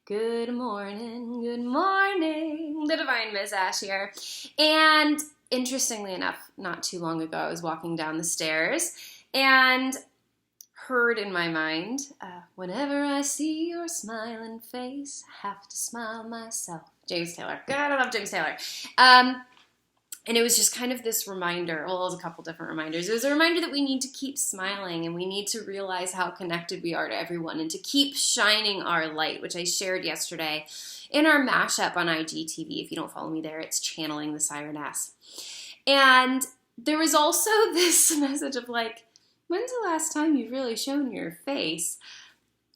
Good morning, the Divine Miss Ash here. And interestingly enough, not too long ago, I was walking down the stairs and heard in my mind, whenever I see your smiling face, I have to smile myself. James Taylor. God, I love James Taylor. And it was just kind of this reminder, well, it was a couple different reminders. It was a reminder that we need to keep smiling and we need to realize how connected we are to everyone and to keep shining our light, which I shared yesterday in our mashup on IGTV. If you don't follow me there, it's Channeling the Sireness. And there was also this message of like, when's the last time you've really shown your face?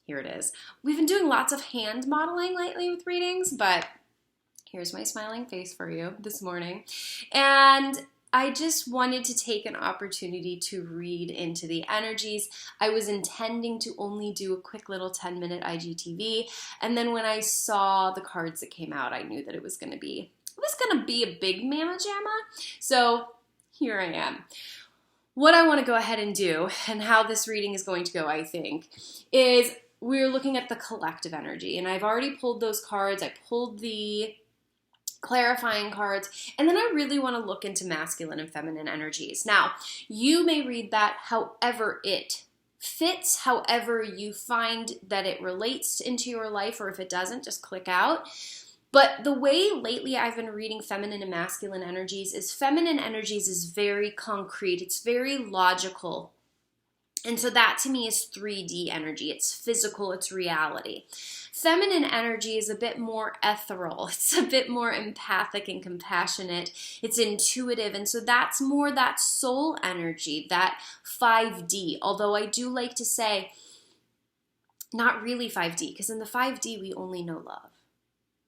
Here it is. We've been doing lots of hand modeling lately with readings, but here's my smiling face for you this morning. And I just wanted to take an opportunity to read into the energies. I was intending to only do a quick little 10-minute IGTV. And then when I saw the cards that came out, I knew that it was going to be a big mamma jamma. So here I am. What I want to go ahead and do, and how this reading is going to go, I think, is we're looking at the collective energy. And I've already pulled those cards. I pulled the clarifying cards, and then I really want to look into masculine and feminine energies. Now, you may read that however it fits, however you find that it relates into your life, or if it doesn't, just click out. But the way lately I've been reading feminine and masculine energies is feminine energies is very concrete, it's very logical. And so that to me is 3D energy. It's physical, it's reality. Feminine energy is a bit more ethereal. It's a bit more empathic and compassionate. It's intuitive. And so that's more that soul energy, that 5D. Although I do like to say, not really 5D, because in the 5D we only know love.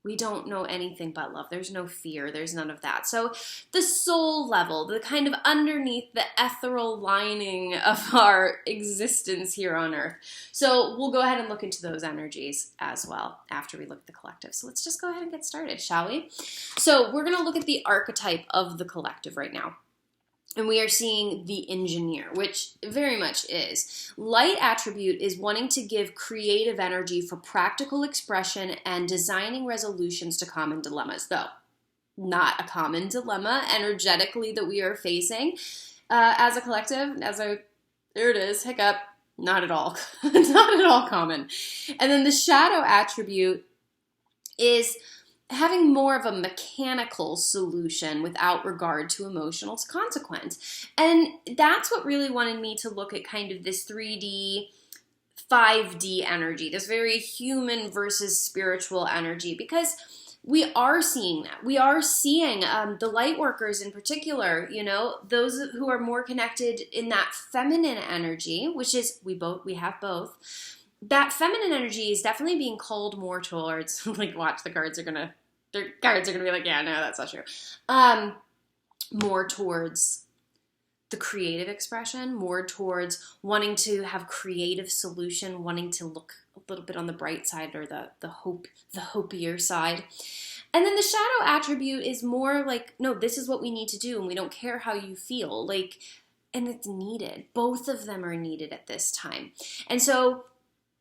We don't know anything but love. There's no fear. There's none of that. So the soul level, the kind of underneath the ethereal lining of our existence here on earth. So we'll go ahead and look into those energies as well after we look at the collective. So let's just go ahead and get started, shall we? So we're going to look at the archetype of the collective right now. And we are seeing the engineer, which very much is. Light attribute is wanting to give creative energy for practical expression and designing resolutions to common dilemmas, though not a common dilemma energetically that we are facing as a collective. There it is, hiccup, not at all, not at all common. And then the shadow attribute is having more of a mechanical solution without regard to emotional consequence. And that's what really wanted me to look at kind of this 3D, 5D energy, this very human versus spiritual energy, because we are seeing that. We are seeing the light workers in particular, you know, those who are more connected in that feminine energy, which is we have both. That feminine energy is definitely being called more towards, like, watch, the cards are going to be like, yeah, no, that's not true. More towards the creative expression, more towards wanting to have creative solution, wanting to look a little bit on the bright side or the hopier side. And then the shadow attribute is more like, no, this is what we need to do, and we don't care how you feel. Like, and it's needed. Both of them are needed at this time. And so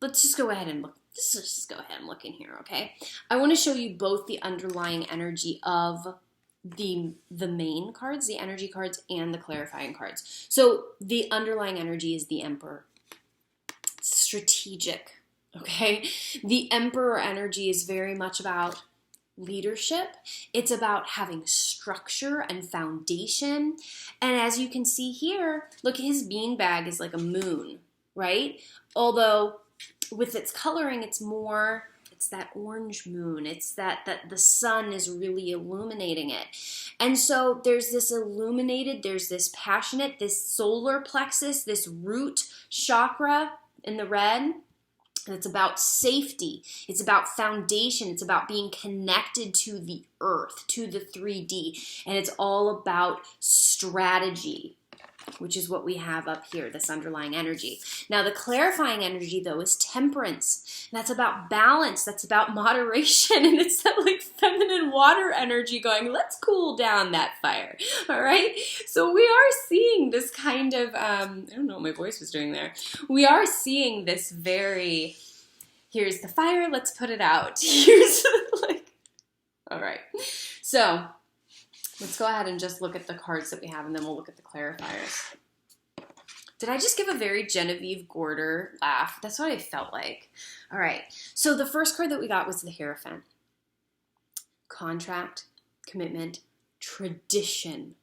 let's just go ahead and look. Let's just go ahead and look in here, okay? I want to show you both the underlying energy of the main cards, the energy cards, and the clarifying cards. So the underlying energy is the Emperor. Strategic, okay? The Emperor energy is very much about leadership. It's about having structure and foundation. And as you can see here, look, his beanbag is like a moon, right? Although with its coloring, it's that orange moon. It's that the sun is really illuminating it. And so there's this illuminated, there's this passionate, this solar plexus, this root chakra in the red. And it's about safety. It's about foundation. It's about being connected to the earth, to the 3D. And it's all about strategy, which is what we have up here, this underlying energy. Now, the clarifying energy, though, is temperance. And that's about balance. That's about moderation. And it's that, like, feminine water energy going, let's cool down that fire. All right? So we are seeing this kind of, I don't know what my voice was doing there. We are seeing this very Here's the fire. Let's put it out. Here's like, all right. So let's go ahead and just look at the cards that we have, and then we'll look at the clarifiers. Did I just give a very Genevieve Gorder laugh? That's what I felt like. All right. So the first card that we got was the Hierophant. Contract, commitment, tradition.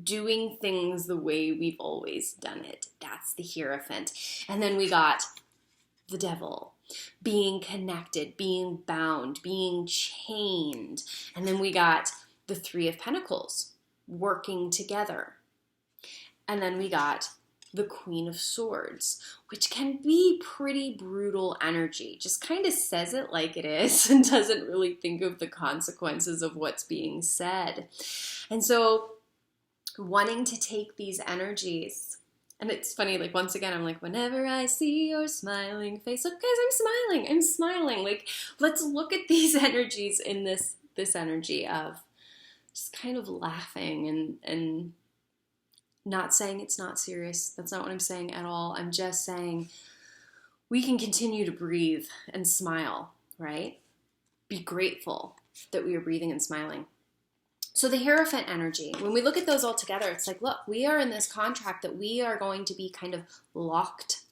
Doing things the way we've always done it. That's the Hierophant. And then we got the Devil. Being connected, being bound, being chained. And then we got the Three of Pentacles. Working together. And then we got the Queen of Swords, which can be pretty brutal energy. Just kind of says it like it is and doesn't really think of the consequences of what's being said. And so wanting to take these energies, and it's funny, like once again, I'm like, whenever I see your smiling face, look guys, I'm smiling. Like, let's look at these energies in this energy of just kind of laughing and not saying it's not serious. That's not what I'm saying at all. I'm just saying we can continue to breathe and smile, right? Be grateful that we are breathing and smiling. So the Hierophant energy, when we look at those all together, it's like, look, we are in this contract that we are going to be kind of locked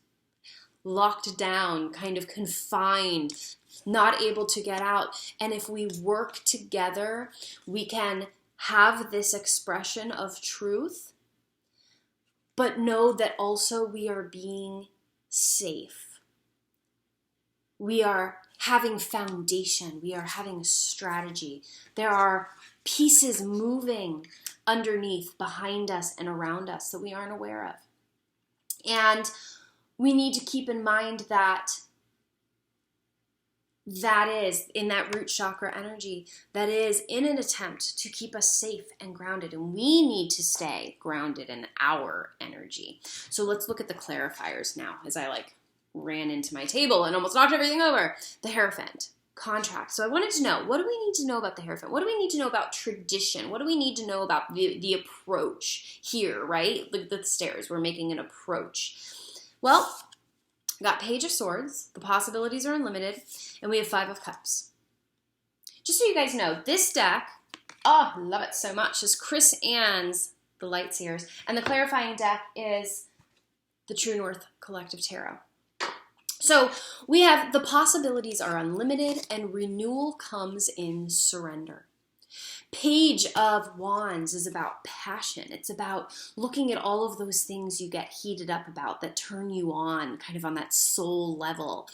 down, kind of confined, not able to get out. And if we work together, we can have this expression of truth, but know that also we are being safe. We are having foundation. We are having strategy. There are pieces moving underneath, behind us, and around us that we aren't aware of. And we need to keep in mind that is in that root chakra energy, that is in an attempt to keep us safe and grounded. And we need to stay grounded in our energy. So let's look at the clarifiers now, as I ran into my table and almost knocked everything over. The Hierophant, contract. So I wanted to know, what do we need to know about the Hierophant? What do we need to know about tradition? What do we need to know about the approach here, right? The stairs, we're making an approach. Well, we got Page of Swords, the possibilities are unlimited, and we have Five of Cups. Just so you guys know, this deck, oh, love it so much, is Chris Ann's The Light Seers, and the clarifying deck is the True North Collective Tarot. So we have the possibilities are unlimited, and renewal comes in surrender. Page of Wands is about passion. It's about looking at all of those things you get heated up about that turn you on, kind of on that soul level.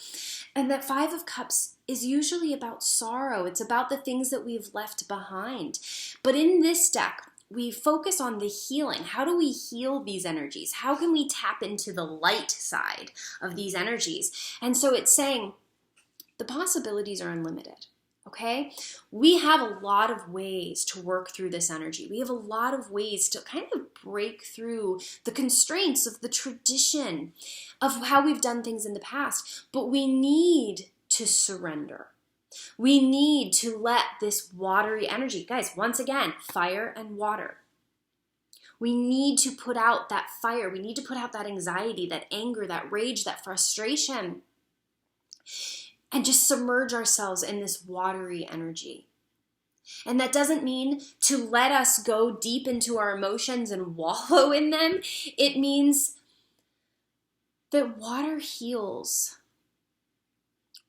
And that Five of Cups is usually about sorrow. It's about the things that we've left behind. But in this deck, we focus on the healing. How do we heal these energies? How can we tap into the light side of these energies? And so it's saying the possibilities are unlimited. Okay, we have a lot of ways to work through this energy. We have a lot of ways to kind of break through the constraints of the tradition of how we've done things in the past. But we need to surrender. We need to let this watery energy, guys, once again, fire and water. We need to put out that fire. We need to put out that anxiety, that anger, that rage, that frustration, and just submerge ourselves in this watery energy. And that doesn't mean to let us go deep into our emotions and wallow in them. It means that water heals.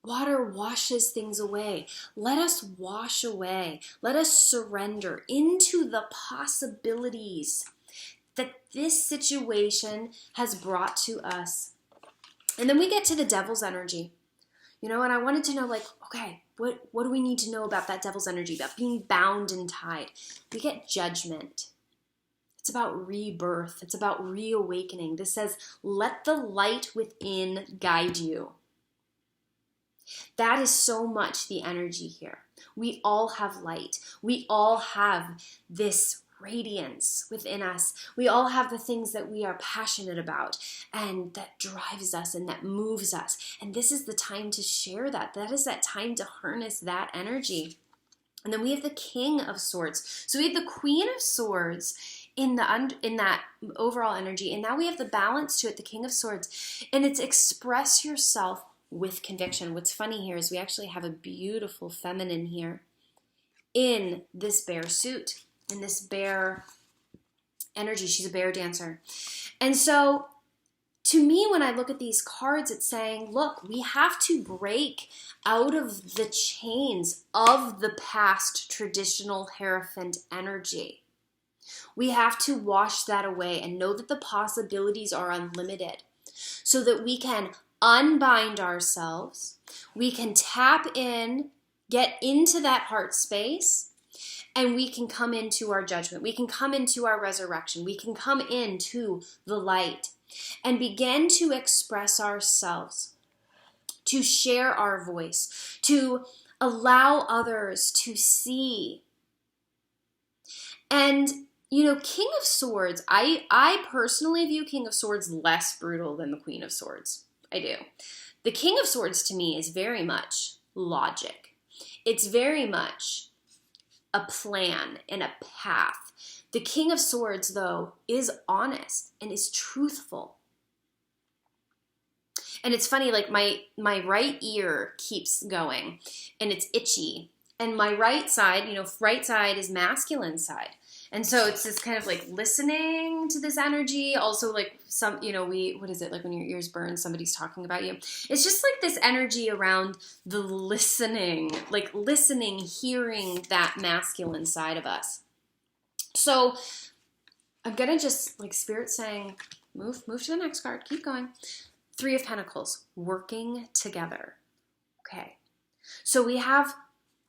Water washes things away. Let us wash away. Let us surrender into the possibilities that this situation has brought to us. And then we get to the Devil's energy. You know, and I wanted to know, okay, what do we need to know about that Devil's energy, about being bound and tied? We get Judgment. It's about rebirth. It's about reawakening. This says, let the light within guide you. That is so much the energy here. We all have light. We all have this radiance within us. We all have the things that we are passionate about and that drives us and that moves us. And this is the time to share that. That is that time to harness that energy. And then we have the King of Swords. So we have the Queen of Swords in that overall energy. And now we have the balance to it, the King of Swords. And it's express yourself with conviction. What's funny here is we actually have a beautiful feminine here in this bear suit, in this bear energy. She's a bear dancer. And so to me, when I look at these cards, it's saying, look, we have to break out of the chains of the past traditional Hierophant energy. We have to wash that away and know that the possibilities are unlimited so that we can unbind ourselves, we can tap in, get into that heart space, and we can come into our judgment. We can come into our resurrection. We can come into the light and begin to express ourselves, to share our voice, to allow others to see. And, you know, King of Swords, I personally view King of Swords less brutal than the Queen of Swords. I do. The King of Swords to me is very much logic. It's very much a plan and a path. The King of Swords, though, is honest and is truthful. And it's funny, like my right ear keeps going and it's itchy. And my right side, you know, right side is masculine side. And so it's this kind of like listening to this energy. Also like some, you know, what is it? Like when your ears burn, somebody's talking about you. It's just like this energy around the listening, like listening, hearing that masculine side of us. So I'm going to just like Spirit saying, move to the next card. Keep going. 3 of Pentacles, working together. Okay. So we have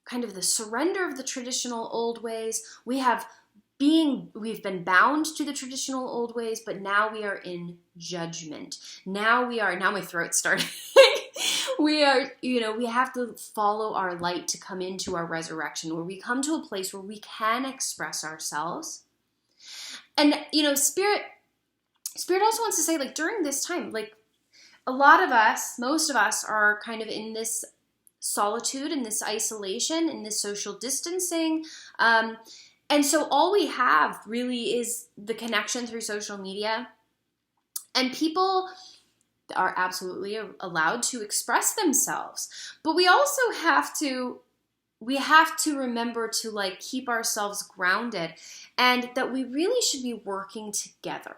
kind of the surrender of the traditional old ways. We've been bound to the traditional old ways, but now we are in judgment. Now my throat's starting. We are, you know, we have to follow our light to come into our resurrection, where we come to a place where we can express ourselves. And, you know, Spirit also wants to say, like, during this time, like, a lot of us, most of us are kind of in this solitude, in this isolation, in this social distancing. And so all we have really is the connection through social media. And people are absolutely allowed to express themselves. But we also have to remember to like keep ourselves grounded, and that we really should be working together.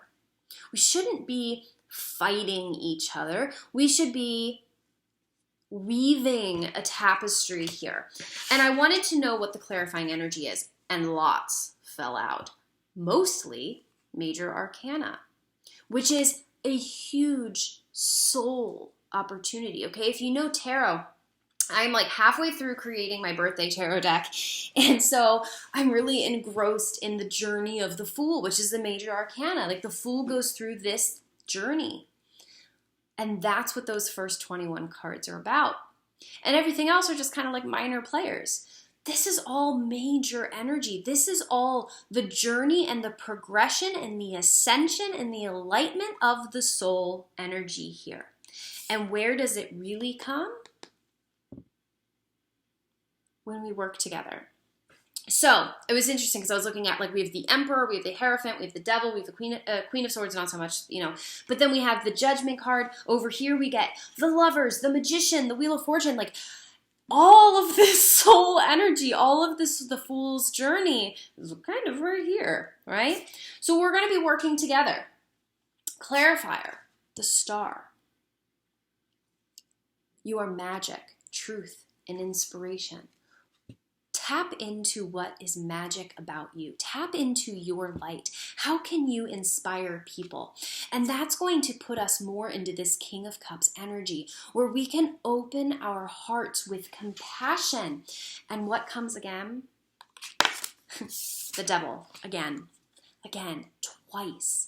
We shouldn't be fighting each other. We should be weaving a tapestry here. And I wanted to know what the clarifying energy is, and lots fell out. Mostly major arcana, which is a huge soul opportunity. Okay, if you know tarot, I'm like halfway through creating my birthday tarot deck, and so I'm really engrossed in the journey of the Fool, which is the major arcana. Like the Fool goes through this journey, and that's what those first 21 cards are about. And everything else are just kind of like minor players. This is all major energy. This is all the journey and the progression and the ascension and the enlightenment of the soul energy here. And where does it really come? When we work together. So it was interesting because I was looking at, like, we have the Emperor, we have the Hierophant, we have the Devil, we have the Queen of Swords, not so much, you know. But then we have the Judgment card. Over here we get the Lovers, the Magician, the Wheel of Fortune, like all of this soul energy, all of this, the Fool's journey is kind of right here, right? So we're going to be working together. Clarifier, the Star. You are magic, truth, and inspiration. Tap into what is magic about you. Tap into your light. How can you inspire people? And that's going to put us more into this King of Cups energy, where we can open our hearts with compassion. And what comes again? The Devil. Again, twice.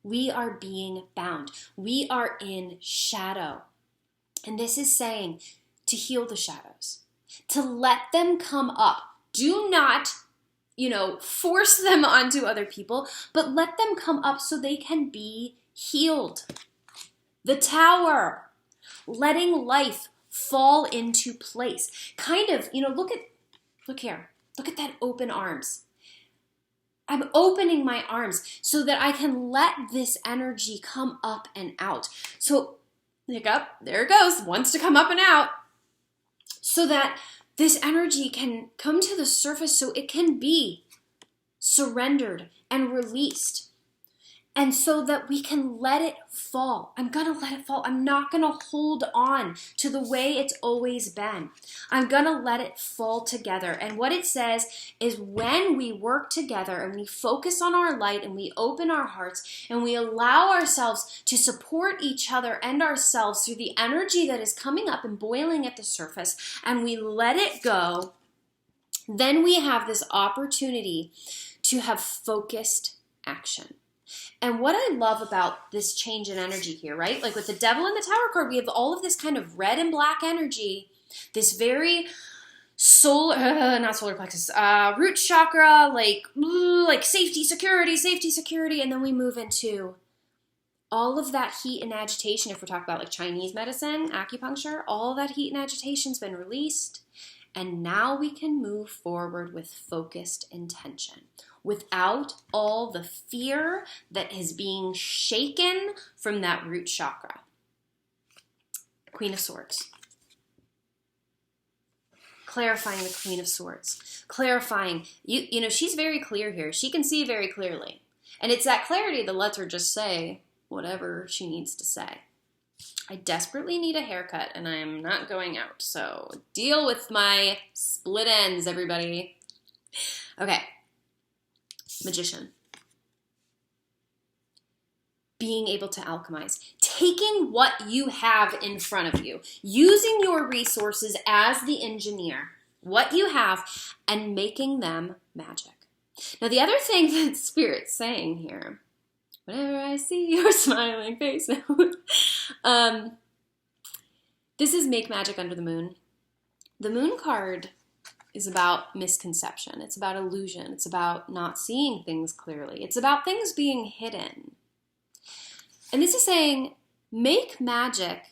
We are being bound. We are in shadow. And this is saying to heal the shadows, to let them come up. Do not, force them onto other people, but let them come up so they can be healed. The Tower, letting life fall into place. Kind of, look here. Look at that open arms. I'm opening my arms so that I can let this energy come up and out. So hiccup, there it goes, wants to come up and out, so that this energy can come to the surface so it can be surrendered and released. And so that we can let it fall. I'm going to let it fall. I'm not going to hold on to the way it's always been. I'm going to let it fall together. And what it says is when we work together and we focus on our light and we open our hearts and we allow ourselves to support each other and ourselves through the energy that is coming up and boiling at the surface, and we let it go, then we have this opportunity to have focused action. And what I love about this change in energy here, right? Like with the devil and the tower card, we have all of this kind of red and black energy, this very not solar plexus, root chakra, like safety, security. And then we move into all of that heat and agitation. If we're talking about like Chinese medicine, acupuncture, all of that heat and agitation's been released. And now we can move forward with focused intention, without all the fear that is being shaken from that root chakra. Queen of Swords. Clarifying the Queen of Swords. Clarifying, you know, she's very clear here. She can see very clearly. And it's that clarity that lets her just say whatever she needs to say. I desperately need a haircut and I'm not going out, so deal with my split ends, everybody. Okay. Magician. Being able to alchemize. Taking what you have in front of you. Using your resources as the engineer. What you have and making them magic. Now the other thing that Spirit's saying here, whenever I see your smiling face now, this is Make Magic Under the Moon. The Moon card is about misconception. It's about illusion. It's about not seeing things clearly. It's about things being hidden. And this is saying, make magic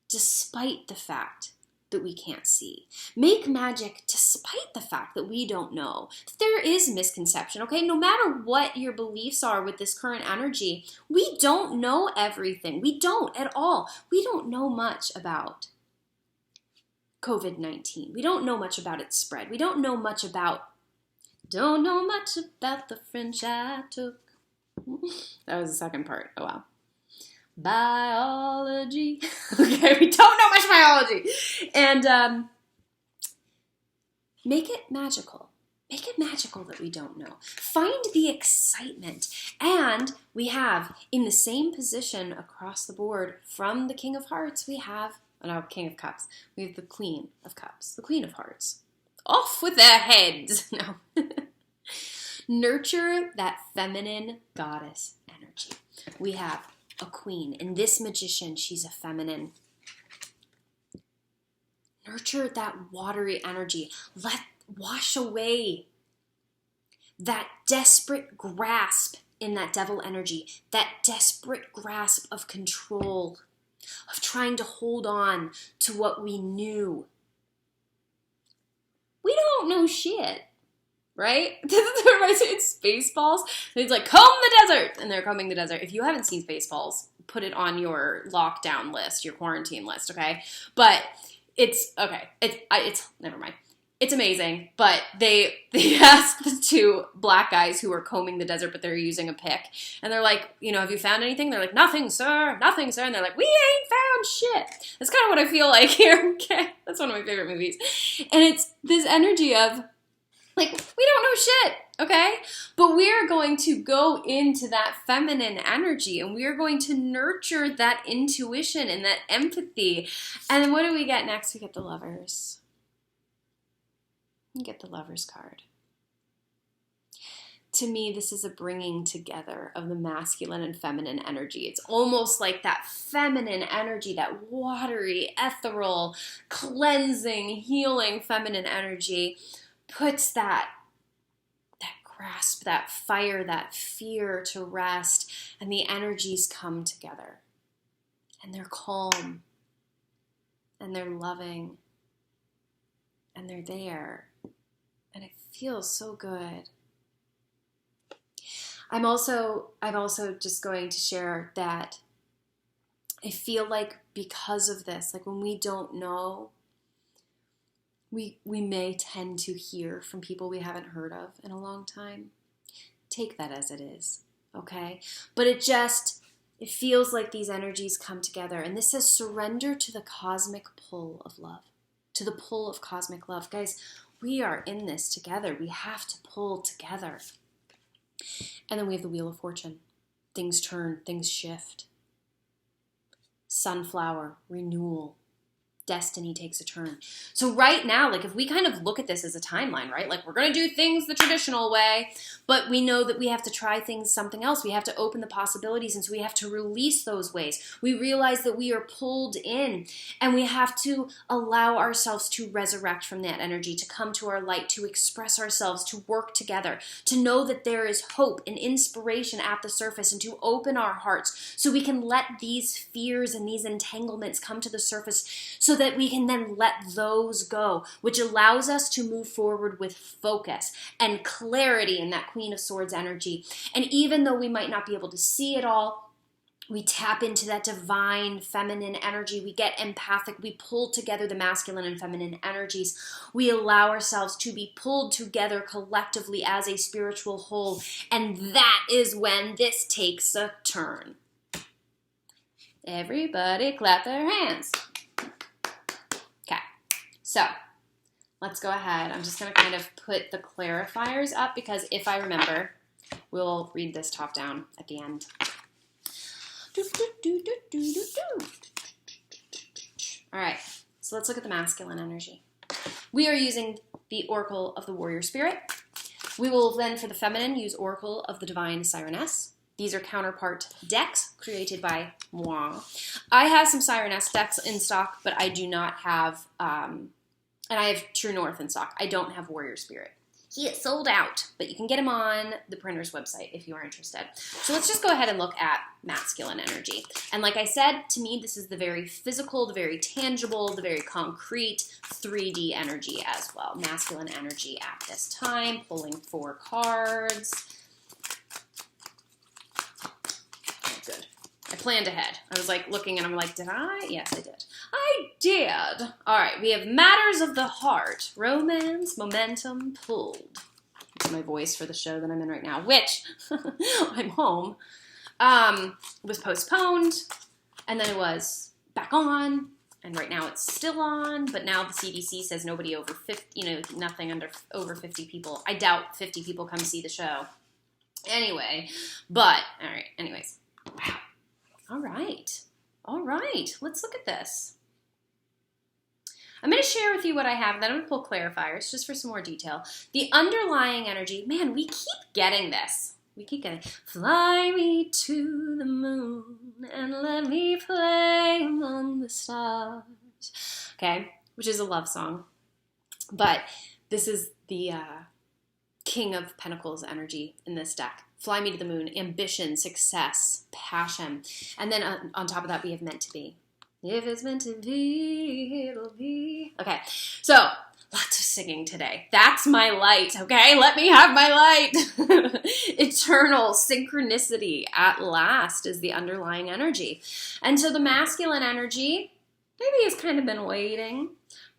despite the fact that we can't see. Make magic despite the fact that we don't know. There is misconception, okay? No matter what your beliefs are with this current energy, we don't know everything. We don't at all. We don't know much about COVID-19. We don't know much about its spread. We don't know much about the French I took. That was the second part. Oh, wow. Biology. Okay, we don't know much biology. And make it magical. Make it magical that we don't know. Find the excitement. And we have, in the same position across the board from the King of Hearts, we have, King of Cups. We have the Queen of Cups, the Queen of Hearts. Off with their heads. No. Nurture that feminine goddess energy. We have a queen. And this magician, she's a feminine. Nurture that watery energy. Wash away that desperate grasp in that devil energy. That desperate grasp of control. Of trying to hold on to what we knew. We don't know shit, right? It's Spaceballs. It's like, comb the desert, and they're combing the desert. If you haven't seen Spaceballs, put it on your lockdown list, your quarantine list, okay? But it's, okay, it's never mind. It's amazing, but they ask the two black guys who are combing the desert, but they're using a pick. And they're like, have you found anything? They're like, nothing, sir. And they're like, we ain't found shit. That's kind of what I feel like here, okay? That's one of my favorite movies. And it's this energy of, like, we don't know shit, okay? But we are going to go into that feminine energy, and we are going to nurture that intuition and that empathy. And then what do we get next? We get the Lovers. You get the Lovers card. To me, this is a bringing together of the masculine and feminine energy. It's almost like that feminine energy, that watery, ethereal, cleansing, healing feminine energy puts that grasp, that fire, that fear to rest, and the energies come together. And they're calm, and they're loving, and they're there. And it feels so good. I'm also just going to share that I feel like because of this, like when we don't know, we may tend to hear from people we haven't heard of in a long time. Take that as it is, okay? But it feels like these energies come together. And this says surrender to the cosmic pull of love, to the pull of cosmic love. Guys, we are in this together. We have to pull together. And then we have the Wheel of Fortune. Things turn, things shift. Sunflower, renewal. Destiny takes a turn. So right now, like if we kind of look at this as a timeline, right? Like we're going to do things the traditional way, but we know that we have to try things something else. We have to open the possibilities, and so we have to release those ways. We realize that we are pulled in, and we have to allow ourselves to resurrect from that energy, to come to our light, to express ourselves, to work together, to know that there is hope and inspiration at the surface, and to open our hearts so we can let these fears and these entanglements come to the surface, so that we can then let those go, which allows us to move forward with focus and clarity in that Queen of Swords energy. And even though we might not be able to see it all, we tap into that divine feminine energy. We get empathic. We pull together the masculine and feminine energies. We allow ourselves to be pulled together collectively as a spiritual whole. And that is when this takes a turn. Everybody clap their hands. So let's go ahead. I'm just going to kind of put the clarifiers up because if I remember, we'll read this top down at the end. All right, so let's look at the masculine energy. We are using the Oracle of the Warrior Spirit. We will then, for the feminine, use Oracle of the Divine Sireness. These are counterpart decks created by moi. I have some Sireness decks in stock, but I do not have... and I have True North in stock. I don't have Warrior Spirit. He is sold out, but you can get him on the printer's website if you are interested. So let's just go ahead and look at masculine energy. And like I said, to me, this is the very physical, the very tangible, the very concrete 3D energy as well. Masculine energy at this time, pulling 4 cards. Oh, good. I planned ahead. I was like looking and I'm like, did I? Yes, I did. I did. All right, we have matters of the heart, romance, momentum, pulled. That's my voice for the show that I'm in right now, which I'm home. Was postponed, and then it was back on, and right now it's still on, but now the CDC says nobody over 50, nothing over 50 people. I doubt 50 people come see the show. Anyway, but, all right, anyways. Wow. All right, let's look at this. I'm going to share with you what I have, and then I'm going to pull clarifiers just for some more detail. The underlying energy, man, we keep getting this. We keep getting, fly me to the moon and let me play among the stars. Okay, which is a love song. But this is the King of Pentacles energy in this deck. Fly me to the moon, ambition, success, passion. And then on top of that, we have meant to be. If it's meant to be, it'll be. Okay, so lots of singing today. That's my light, okay? Let me have my light. Eternal synchronicity at last is the underlying energy. And so the masculine energy maybe has kind of been waiting.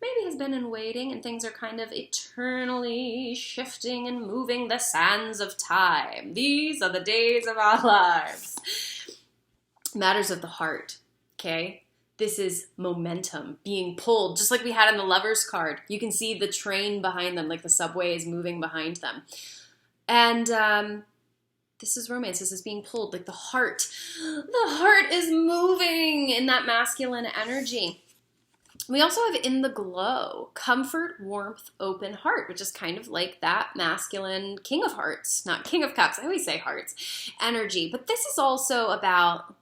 Maybe has been in waiting, and things are kind of eternally shifting and moving the sands of time. These are the days of our lives. Matters of the heart, okay? This is momentum being pulled, just like we had in the Lovers card. You can see the train behind them, like the subway is moving behind them. And this is romance. This is being pulled, like the heart. The heart is moving in that masculine energy. We also have in the glow, comfort, warmth, open heart, which is kind of like that masculine King of Hearts, not King of Cups, I always say hearts, energy. But this is also about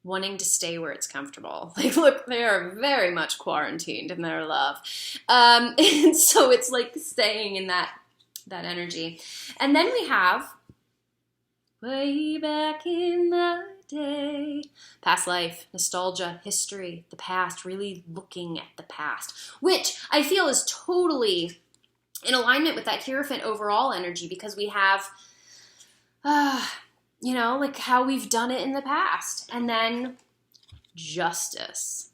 wanting to stay where it's comfortable. Like, look, they are very much quarantined in their love. And so it's like staying in that energy. And then we have way back in the day. Past life, nostalgia, history, the past, really looking at the past, which I feel is totally in alignment with that Hierophant overall energy, because we have, like how we've done it in the past. And then justice,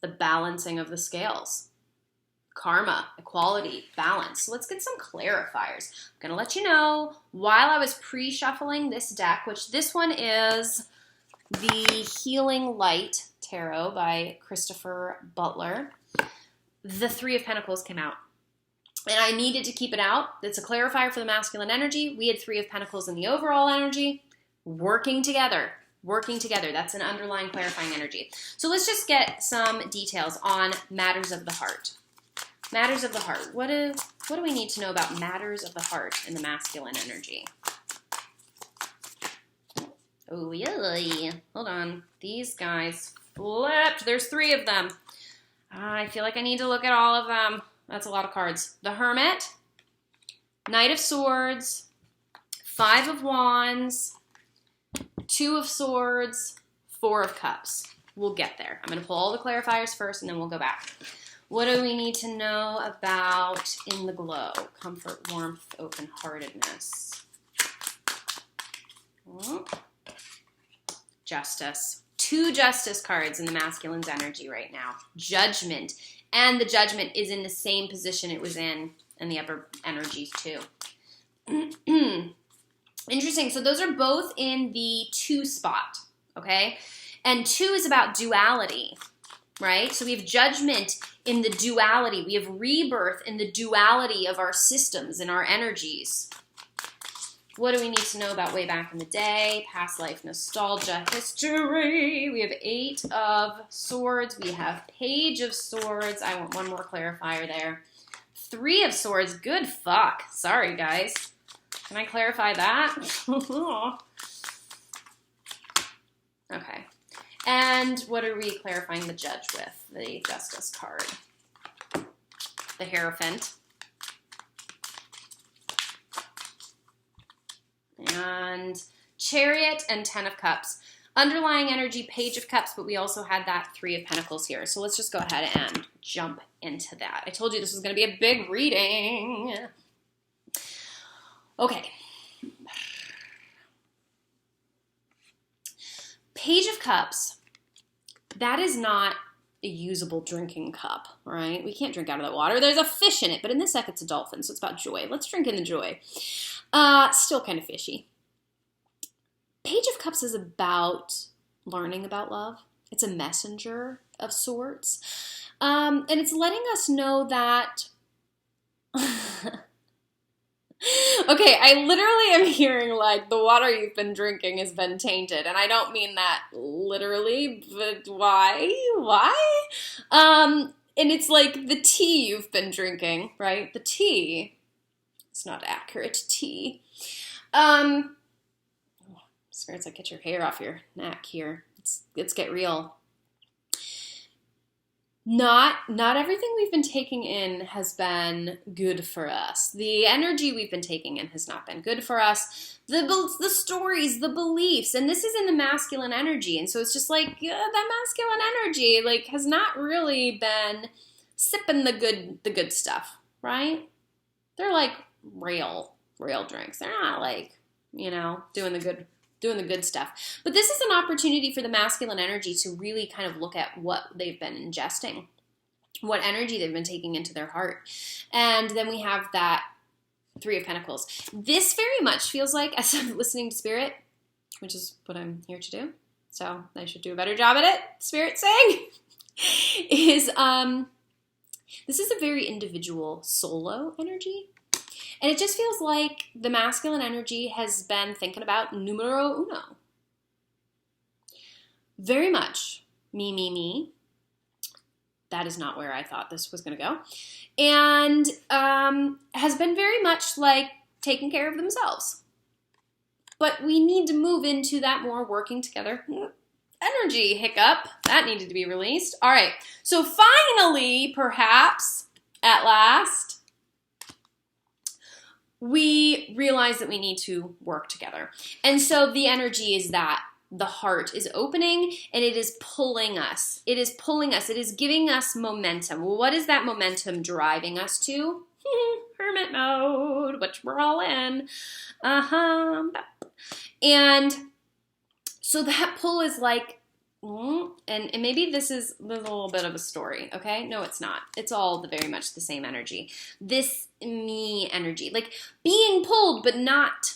the balancing of the scales, karma, equality, balance. So let's get some clarifiers. I'm going to let you know while I was pre-shuffling this deck, which this one is the Healing Light Tarot by Christopher Butler. The Three of Pentacles came out. And I needed to keep it out. It's a clarifier for the masculine energy. We had Three of Pentacles in the overall energy. Working together. Working together. That's an underlying clarifying energy. So let's just get some details on matters of the heart. Matters of the heart. What do we need to know about matters of the heart in the masculine energy? Oh, yeah. Hold on. These guys flipped. There's 3 of them. I feel like I need to look at all of them. That's a lot of cards. The Hermit, Knight of Swords, 5 of Wands, 2 of Swords, 4 of Cups. We'll get there. I'm going to pull all the clarifiers first, and then we'll go back. What do we need to know about in the glow? Comfort, warmth, open-heartedness. Justice. 2 Justice cards in the masculine's energy right now. Judgment. And the Judgment is in the same position it was in the upper energies too. Interesting. So those are both in the 2 spot, okay? And 2 is about duality, right? So we have Judgment in the duality. We have rebirth in the duality of our systems and our energies. What do we need to know about way back in the day? Past life, nostalgia, history. We have 8 of Swords. We have Page of Swords. I want one more clarifier there. 3 of Swords. Good fuck. Sorry, guys. Can I clarify that? Okay. And what are we clarifying the Judge with? The Justice card. The Hierophant. And Chariot and 10 of Cups. Underlying energy, Page of Cups, but we also had that 3 of Pentacles here. So let's just go ahead and jump into that. I told you this was going to be a big reading. Okay. Page of Cups, that is not a usable drinking cup, right? We can't drink out of that water. There's a fish in it, but in this deck it's a dolphin, so it's about joy. Let's drink in the joy. Still kind of fishy. Page of Cups is about learning about love. It's a messenger of sorts. And it's letting us know that... Okay, I literally am hearing like the water you've been drinking has been tainted. And I don't mean that literally, but why? And it's like the tea you've been drinking, right? The tea. It's not accurate tea. Spirits, like, get your hair off your neck here. Let's get real. Not everything we've been taking in has been good for us. The energy we've been taking in has not been good for us. The stories, the beliefs, and this is in the masculine energy, and so it's just like that masculine energy like has not really been sipping the good stuff, right? They're like rail drinks. They're not like, doing the good stuff. But this is an opportunity for the masculine energy to really kind of look at what they've been ingesting, what energy they've been taking into their heart. And then we have that 3 of Pentacles. This very much feels like, as I'm listening to Spirit, which is what I'm here to do, so I should do a better job at it, Spirit saying, is this is a very individual solo energy. And it just feels like the masculine energy has been thinking about numero uno. Very much me. That is not where I thought this was going to go. And has been very much like taking care of themselves. But we need to move into that more working together energy hiccup. That needed to be released. All right. So finally, perhaps, at last, we realize that we need to work together. And so the energy is that the heart is opening and it is pulling us. It is pulling us. It is giving us momentum. Well, what is that momentum driving us to? Hermit mode, which we're all in. And so that pull is like And maybe this is a little bit of a story, okay? No, it's not. It's all very much the same energy. This me energy, like being pulled but not,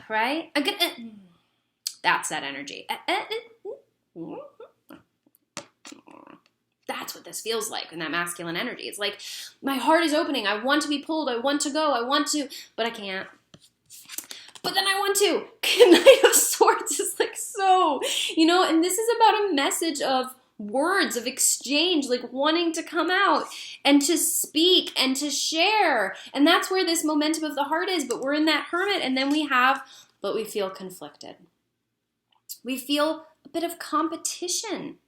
right? That's that energy. That's what this feels like in that masculine energy. It's like my heart is opening. I want to be pulled. I want to go. I want to, but I can't. But then I want to. Knight of Swords is like so, and this is about a message of words, of exchange, like wanting to come out and to speak and to share. And that's where this momentum of the heart is. But we're in that hermit, and then we feel conflicted. We feel a bit of competition.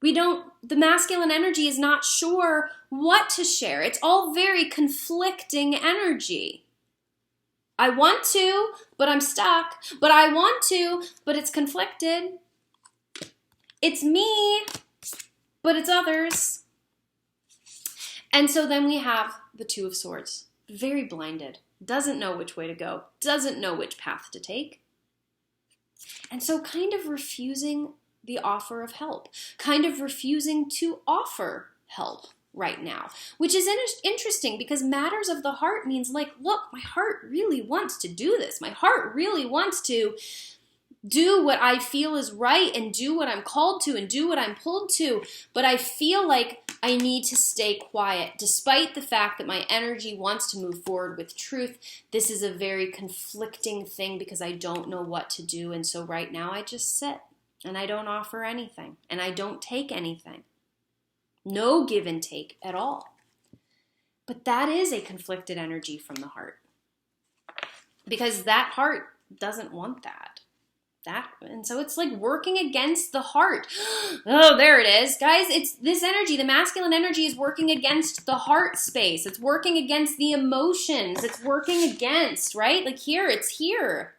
The masculine energy is not sure what to share. It's all very conflicting energy. I want to, but I'm stuck. But I want to, but it's conflicted. It's me, but it's others. And so then we have the Two of Swords, very blinded, doesn't know which way to go, doesn't know which path to take. And so kind of refusing the offer of help, kind of refusing to offer help right now, which is interesting because matters of the heart means like, look, my heart really wants to do this. My heart really wants to do what I feel is right and do what I'm called to and do what I'm pulled to. But I feel like I need to stay quiet. Despite the fact that my energy wants to move forward with truth, this is a very conflicting thing because I don't know what to do. And so right now I just sit and I don't offer anything and I don't take anything. No give and take at all. But that is a conflicted energy from the heart. Because that heart doesn't want that. And so it's like working against the heart. Oh, there it is. Guys, it's this energy. The masculine energy is working against the heart space. It's working against the emotions. It's working against, right? Like here, it's here.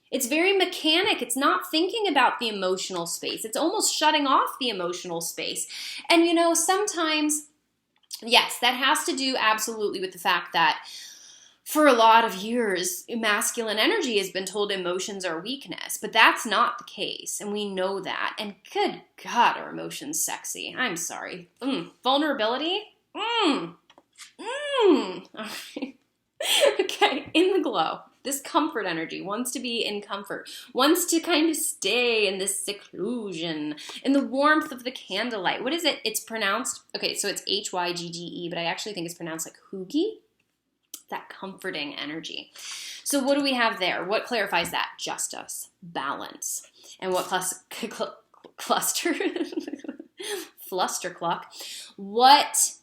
It's very mechanic. It's not thinking about the emotional space. It's almost shutting off the emotional space. And sometimes, yes, that has to do absolutely with the fact that for a lot of years, masculine energy has been told emotions are weakness, but that's not the case, and we know that. And good God, are emotions sexy? I'm sorry. Vulnerability? Okay, in the glow. This comfort energy wants to be in comfort, wants to kind of stay in this seclusion, in the warmth of the candlelight. What is it? It's pronounced, okay, so it's Hygge, but I actually think it's pronounced like hoogie. That comforting energy. So what do we have there? What clarifies that? Justice, balance. And what flustercluck. What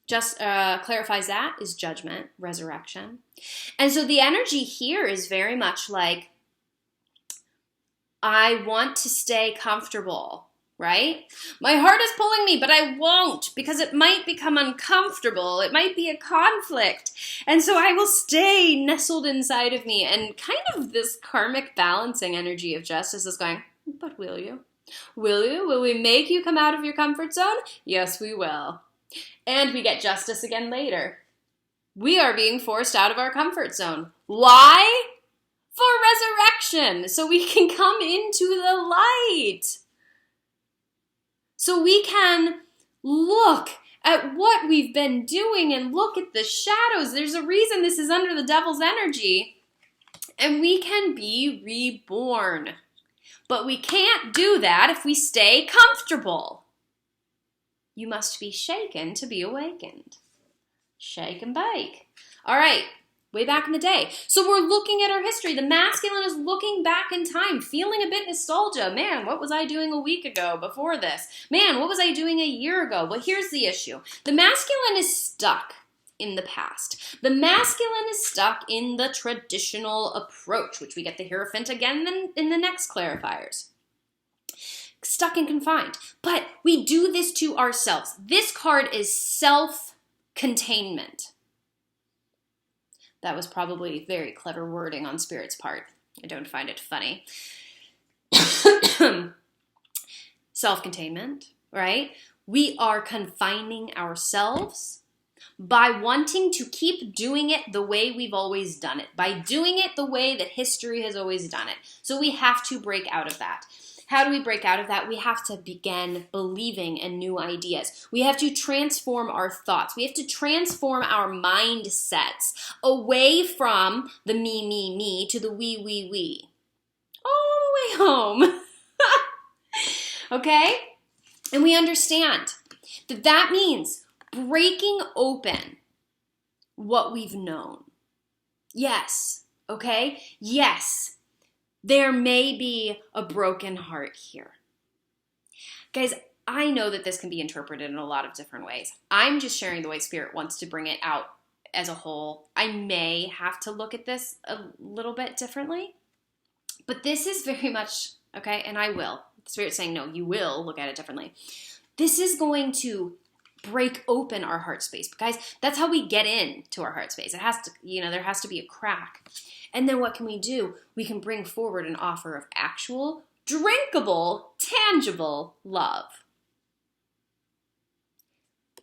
just clarifies that is judgment, resurrection. And so the energy here is very much like, I want to stay comfortable. Right? My heart is pulling me, but I won't because it might become uncomfortable. It might be a conflict. And so I will stay nestled inside of me. And kind of this karmic balancing energy of justice is going, but will you? Will you? Will we make you come out of your comfort zone? Yes, we will. And we get justice again later. We are being forced out of our comfort zone. Why? For resurrection, so we can come into the light. So we can look at what we've been doing and look at the shadows. There's a reason this is under the devil's energy. And we can be reborn. But we can't do that if we stay comfortable. You must be shaken to be awakened. Shake and bake. All right. Way back in the day. So we're looking at our history. The masculine is looking back in time, feeling a bit nostalgia. Man, what was I doing a week ago before this? Man, what was I doing a year ago? Well, here's the issue. The masculine is stuck in the past. The masculine is stuck in the traditional approach, which we get the Hierophant again in the next clarifiers. Stuck and confined. But we do this to ourselves. This card is self-containment. That was probably very clever wording on Spirit's part. I don't find it funny. Self-containment, right? We are confining ourselves. by wanting to keep doing it the way we've always done it, by doing it the way that history has always done it. So we have to break out of that. How do we break out of that? We have to begin believing in new ideas. We have to transform our thoughts. We have to transform our mindsets away from the me, to the we. All the way home. Okay? And we understand that that means breaking open what we've known. Yes. Okay? Yes. There may be a broken heart here. Guys, I know that this can be interpreted in a lot of different ways. I'm just sharing the way Spirit wants to bring it out as a whole. I may have to look at this a little bit differently, but this is very much, okay, and I will. Spirit's saying, no, you will look at it differently. This is going to break open our heart space. Guys, that's how we get into our heart space. It has to, there has to be a crack. And then what can we do? We can bring forward an offer of actual, drinkable, tangible love.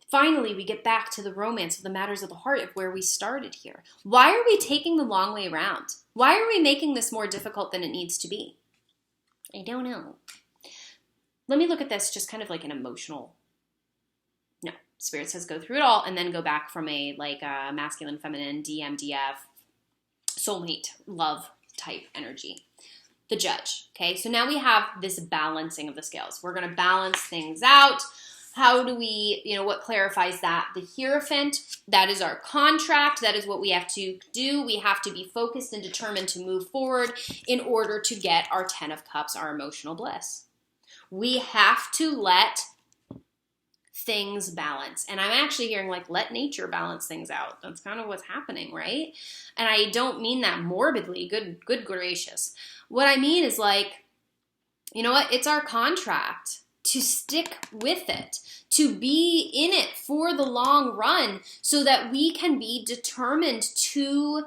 Finally, we get back to the romance of the matters of the heart of where we started here. Why are we taking the long way around? Why are we making this more difficult than it needs to be? I don't know. Let me look at this just kind of like an emotional. No, Spirit says go through it all and then go back from a masculine, feminine, DMDF, soulmate, love type energy. The Judge. Okay, so now we have this balancing of the scales. We're going to balance things out. How do we, what clarifies that? The Hierophant, that is our contract. That is what we have to do. We have to be focused and determined to move forward in order to get our 10 of Cups, our emotional bliss. We have to let things balance. And I'm actually hearing let nature balance things out. That's kind of what's happening, right? And I don't mean that morbidly. Good gracious. What I mean is you know what? It's our contract to stick with it, to be in it for the long run so that we can be determined to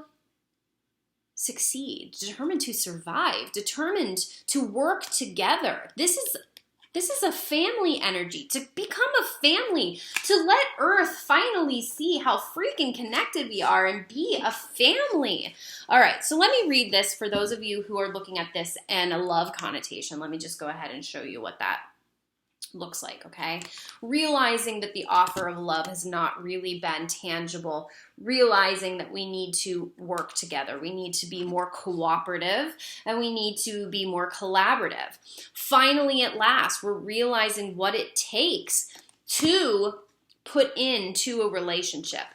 succeed, determined to survive, determined to work together. This is a family energy, to become a family, to let Earth finally see how freaking connected we are and be a family. All right, so let me read this for those of you who are looking at this in a love connotation. Let me just go ahead and show you what that looks like, okay? Realizing that the offer of love has not really been tangible, realizing that we need to work together, we need to be more cooperative, and we need to be more collaborative. Finally, at last, we're realizing what it takes to put into a relationship.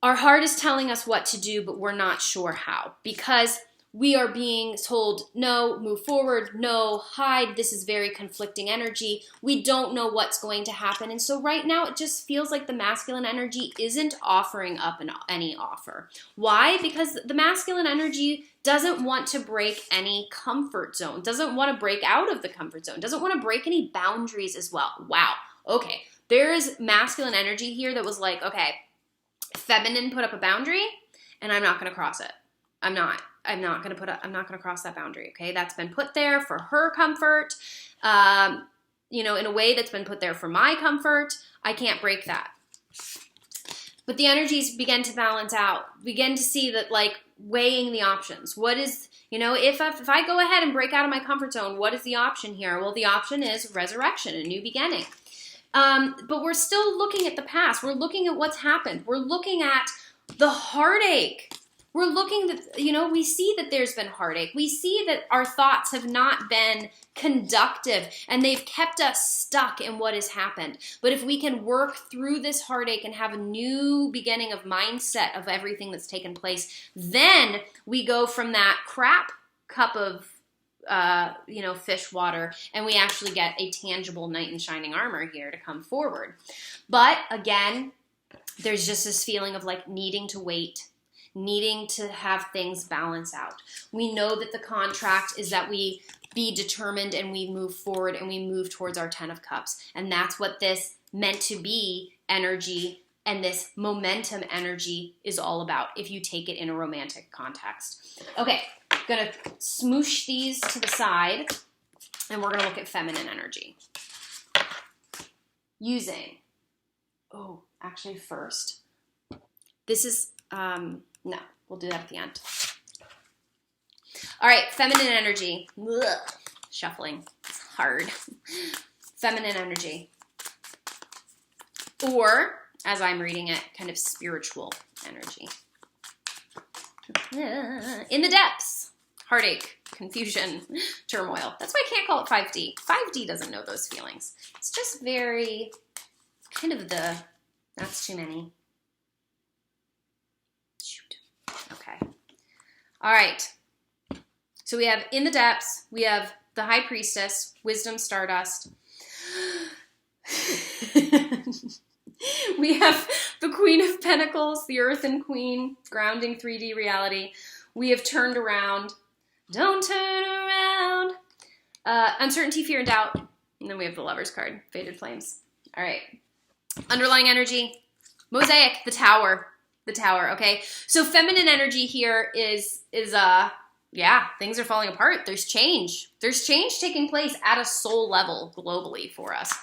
Our heart is telling us what to do, but we're not sure how, because we are being told, no, move forward, no, hide. This is very conflicting energy. We don't know what's going to happen. And so right now it just feels like the masculine energy isn't offering up any offer. Why? Because the masculine energy doesn't want to break any comfort zone, doesn't want to break out of the comfort zone, doesn't want to break any boundaries as well. Wow. Okay. There is masculine energy here that was okay, feminine put up a boundary and I'm not going to cross it. I'm not going to cross that boundary, okay? That's been put there for her comfort, in a way that's been put there for my comfort. I can't break that. But the energies begin to balance out, begin to see that, weighing the options. What is, if I go ahead and break out of my comfort zone, what is the option here? Well, the option is resurrection, a new beginning. But we're still looking at the past. We're looking at what's happened. We're looking at the heartache. We're looking that, we see that there's been heartache. We see that our thoughts have not been conductive and they've kept us stuck in what has happened. But if we can work through this heartache and have a new beginning of mindset of everything that's taken place, then we go from that crap cup of fish water, and we actually get a tangible knight in shining armor here to come forward. But again, there's just this feeling of needing to wait, needing to have things balance out. We know that the contract is that we be determined and we move forward and we move towards our 10 of Cups. And that's what this meant to be energy and this momentum energy is all about if you take it in a romantic context. Okay, I'm going to smoosh these to the side and we're going to look at feminine energy. Using Oh, actually first. This is, no, we'll do that at the end. All right, feminine energy. Ugh. Shuffling. It's hard. Feminine energy. Or, as I'm reading it, kind of spiritual energy. In the depths. Heartache, confusion, turmoil. That's why I can't call it 5D. 5D doesn't know those feelings. It's just very, kind of the, that's too many. Shoot. Okay. All right. So we have in the depths, we have the High Priestess, Wisdom Stardust. We have the Queen of Pentacles, the Earthen Queen, grounding 3D reality. We have turned around. Don't turn around. Uncertainty, fear, and doubt. And then we have the Lover's card, Faded Flames. All right. Underlying energy. Mosaic, the Tower. The Tower, okay? So feminine energy here is yeah, things are falling apart. There's change. There's change taking place at a soul level globally for us.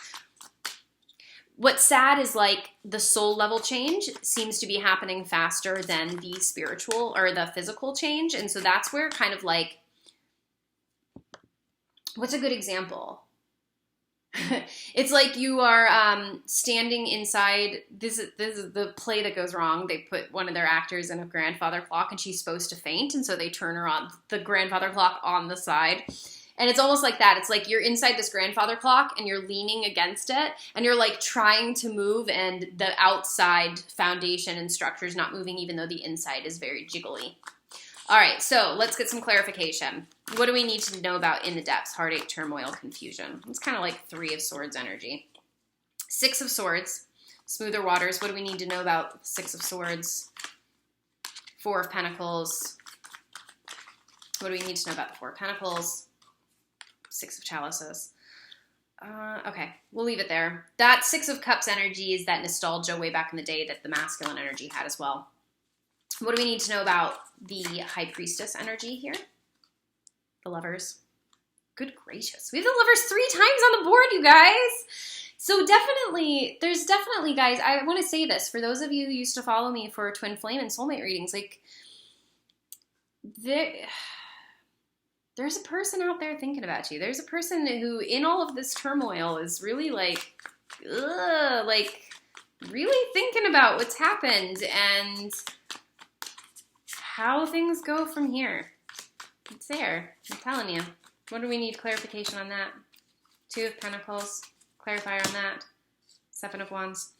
What's sad is like the soul level change seems to be happening faster than the spiritual or the physical change. And so that's where kind of like, what's a good example? It's like you are standing inside, this is the play that goes wrong. They put one of their actors in a grandfather clock and she's supposed to faint. And so they turn her on, the grandfather clock on the side. And it's almost like that. It's like you're inside this grandfather clock and you're leaning against it and you're like trying to move and the outside foundation and structure is not moving even though the inside is very jiggly. All right, so let's get some clarification. What do we need to know about in the depths? Heartache, turmoil, confusion. It's kind of like 3 of Swords energy. 6 of Swords, smoother waters. What do we need to know about 6 of Swords? 4 of Pentacles. What do we need to know about the 4 of Pentacles? 6 of Chalices. Okay, we'll leave it there. That 6 of Cups energy is that nostalgia way back in the day that the masculine energy had as well. What do we need to know about the High Priestess energy here? The Lovers. Good gracious. We have the Lovers 3 times on the board, you guys. So definitely, there's definitely, guys, I want to say this. For those of you who used to follow me for Twin Flame and Soulmate readings, like, there's a person out there thinking about you. There's a person who, in all of this turmoil, is really like, ugh, like, really thinking about what's happened and how things go from here. It's there. I'm telling you. What do we need clarification on that? 2 of Pentacles. Clarifier on that. 7 of Wands.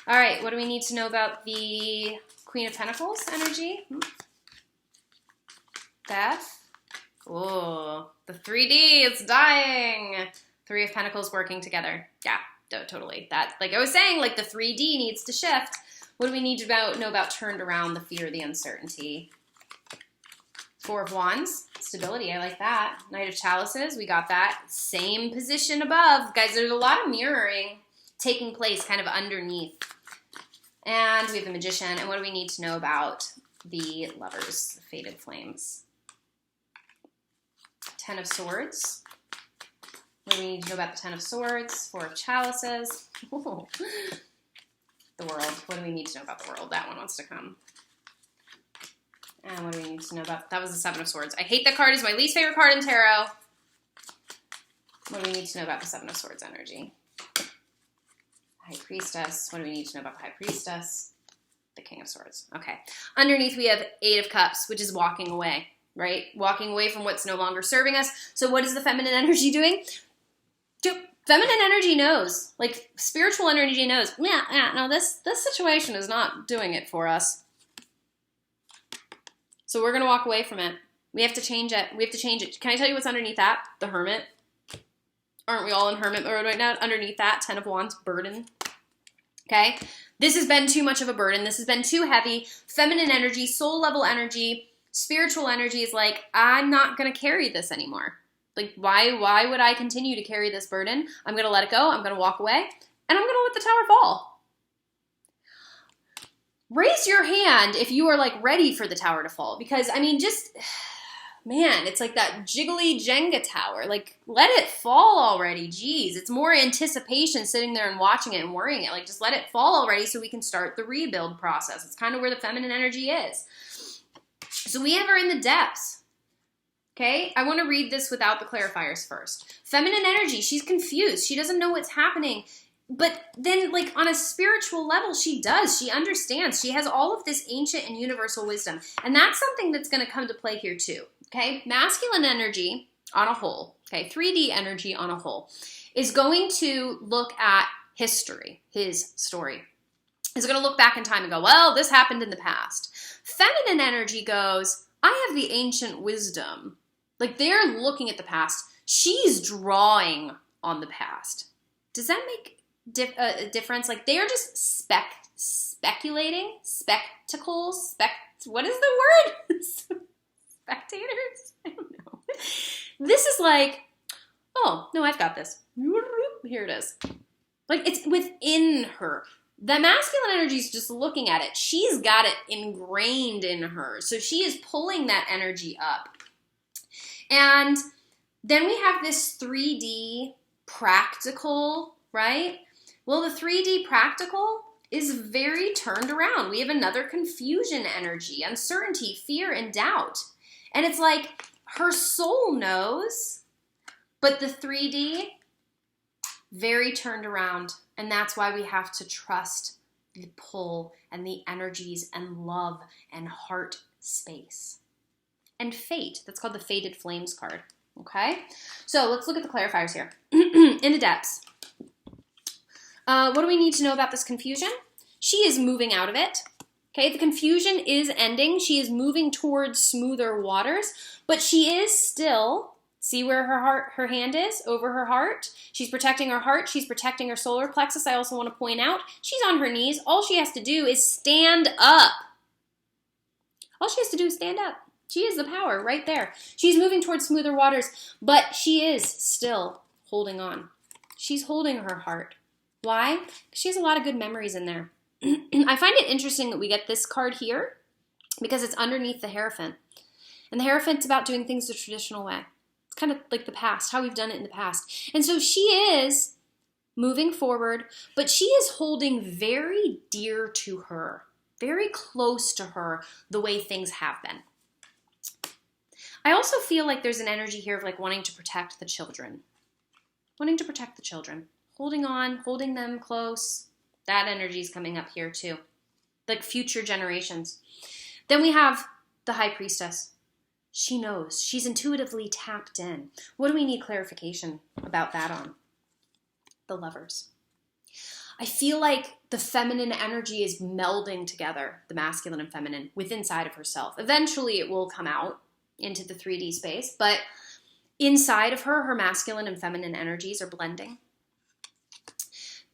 All right. What do we need to know about the Queen of Pentacles energy? Death. Oh, the 3D is dying. 3 of Pentacles working together. Yeah, totally. That, like I was saying, like the 3D needs to shift. What do we need to know about turned around, the fear, the uncertainty? 4 of Wands, stability, I like that. Knight of Chalices, we got that. Same position above. Guys, there's a lot of mirroring taking place kind of underneath. And we have the Magician. And what do we need to know about the Lovers, Faded Flames? 10 of Swords. What do we need to know about the 10 of Swords? 4 of Chalices. Ooh. The World. What do we need to know about the World? That one wants to come. And what do we need to know about? That was the 7 of Swords. I hate that card. It's my least favorite card in tarot. What do we need to know about the 7 of Swords energy? High Priestess. What do we need to know about the High Priestess? The King of Swords. Okay. Underneath we have 8 of Cups, which is walking away, right? Walking away from what's no longer serving us. So what is the feminine energy doing? Feminine energy knows. Like, spiritual energy knows. No, this situation is not doing it for us. So we're going to walk away from it. We have to change it. We have to change it. Can I tell you what's underneath that? The Hermit. Aren't we all in Hermit mode right now? Underneath that, 10 of Wands, burden. Okay? This has been too much of a burden. This has been too heavy. Feminine energy, soul level energy, spiritual energy is like, I'm not going to carry this anymore. Like, why would I continue to carry this burden? I'm going to let it go. I'm going to walk away. And I'm going to let the tower fall. Raise your hand if you are, like, ready for the tower to fall. Because, I mean, just, man, it's like that jiggly Jenga tower. Like, let it fall already. Jeez, it's more anticipation sitting there and watching it and worrying it. Like, just let it fall already so we can start the rebuild process. It's kind of where the feminine energy is. So we have her in the depths. Okay, I want to read this without the clarifiers first. Feminine energy, she's confused. She doesn't know what's happening. But then, like, on a spiritual level, she does. She understands. She has all of this ancient and universal wisdom. And that's something that's going to come to play here, too. Okay? Masculine energy on a whole, okay, 3D energy on a whole, is going to look at history, his story. Is going to look back in time and go, well, this happened in the past. Feminine energy goes, I have the ancient wisdom. Like, they're looking at the past. She's drawing on the past. Does that make a difference? Like, they are just speculating, spectacles, what is the word? Spectators? I don't know. This is like, oh, no, I've got this. Here it is. Like, it's within her. The masculine energy is just looking at it. She's got it ingrained in her. So she is pulling that energy up. And then we have this 3D practical, right? Well, the 3D practical is very turned around. We have another confusion energy, uncertainty, fear, and doubt. And it's like her soul knows, but the 3D, very turned around. And that's why we have to trust the pull and the energies and love and heart space. And fate, that's called the Fated Flames card. Okay? So let's look at the clarifiers here. In the depths. What do we need to know about this confusion? She is moving out of it. Okay, the confusion is ending. She is moving towards smoother waters, but she is still, see where her hand is over her heart? She's protecting her heart. She's protecting her solar plexus. I also want to point out, she's on her knees. All she has to do is stand up. All she has to do is stand up. She is the power right there. She's moving towards smoother waters, but she is still holding on. She's holding her heart. Why? Because she has a lot of good memories in there. I find it interesting that we get this card here because it's underneath the Hierophant. And the Hierophant's about doing things the traditional way. It's kind of like the past, how we've done it in the past. And so she is moving forward, but she is holding very dear to her, very close to her, the way things have been. I also feel like there's an energy here of like wanting to protect the children. Wanting to protect the children. Holding on, holding them close. That energy is coming up here too. Like future generations. Then we have the High Priestess. She knows. She's intuitively tapped in. What do we need clarification about that on? The Lovers. I feel like the feminine energy is melding together, the masculine and feminine, within inside of herself. Eventually it will come out into the 3D space, but inside of her, her masculine and feminine energies are blending.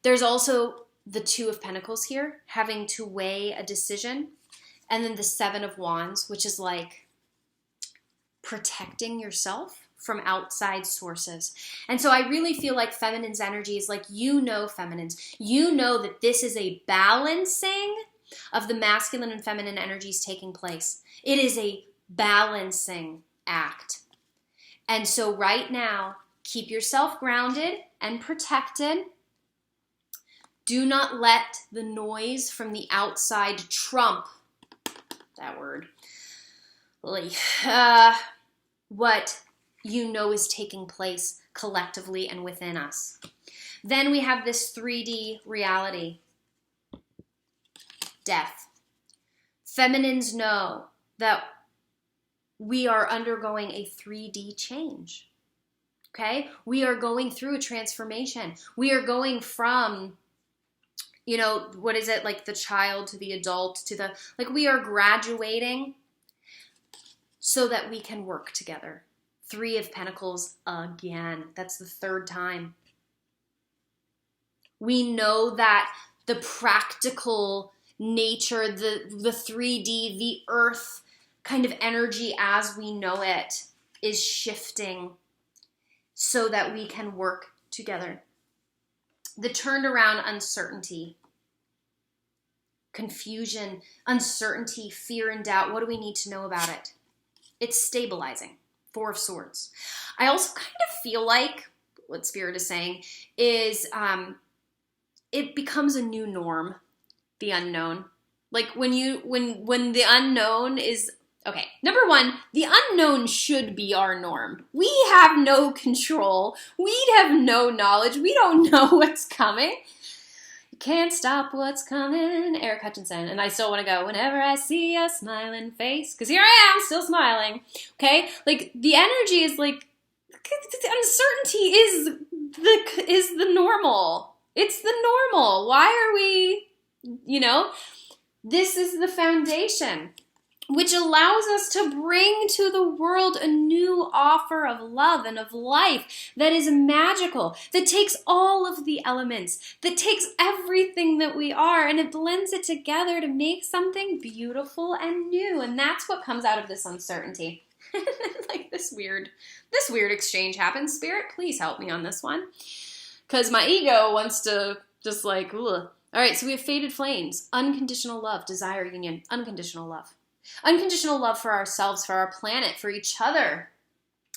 There's also the Two of Pentacles here, having to weigh a decision, and then the Seven of Wands, which is like protecting yourself from outside sources. And so I really feel like feminine's energy is like, feminines, you know that this is a balancing of the masculine and feminine energies taking place. It is a balancing act. And so right now, keep yourself grounded and protected. Do not let the noise from the outside trump, that word, what you know is taking place collectively and within us. Then we have this 3D reality. Death. Feminines know that we are undergoing a 3D change, okay? We are going through a transformation. We are going from, what is it, like the child to the adult to the, like we are graduating so that we can work together. 3 of Pentacles again. That's the 3rd time. We know that the practical nature, the 3D, the earth kind of energy as we know it is shifting so that we can work together. The turned around uncertainty, confusion, uncertainty, fear, and doubt. What do we need to know about it? It's stabilizing. Four of Swords. I also kind of feel like what Spirit is saying is it becomes a new norm, the unknown. Like when the unknown is, okay, number one, the unknown should be our norm. We have no control. We have no knowledge. We don't know what's coming. You can't stop what's coming. Eric Hutchinson. And I still want to go, whenever I see a smiling face, because here I am still smiling. Okay? Like the energy is like, uncertainty is the normal. It's the normal. Why are we, this is the foundation, which allows us to bring to the world a new offer of love and of life that is magical, that takes all of the elements, that takes everything that we are, and it blends it together to make something beautiful and new. And that's what comes out of this uncertainty. Like this weird exchange happens. Spirit, please help me on this one. Because my ego wants to just like, ugh. All right, so we have faded flames, unconditional love, desire, union, unconditional love. Unconditional love for ourselves, for our planet, for each other.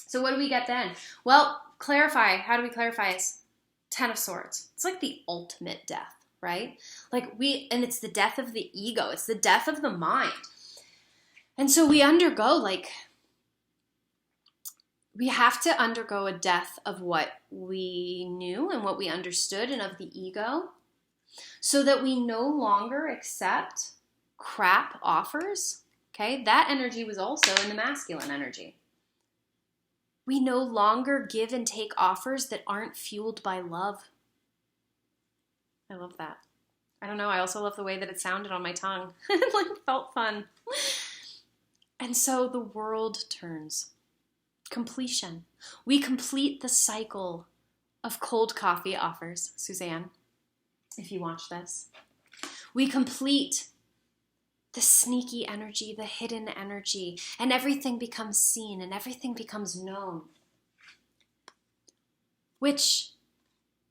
So what do we get then? Well, clarify. How do we clarify? It's 10 of Swords. It's like the ultimate death, right? And it's the death of the ego. It's the death of the mind. And so we have to undergo a death of what we knew and what we understood and of the ego so that we no longer accept crap offers. Okay, that energy was also in the masculine energy. We no longer give and take offers that aren't fueled by love. I love that. I don't know, I also love the way that it sounded on my tongue. It felt fun. And so the world turns. Completion. We complete the cycle of cold coffee offers, Suzanne, if you watch this. We complete the sneaky energy, the hidden energy, and everything becomes seen and everything becomes known. Which,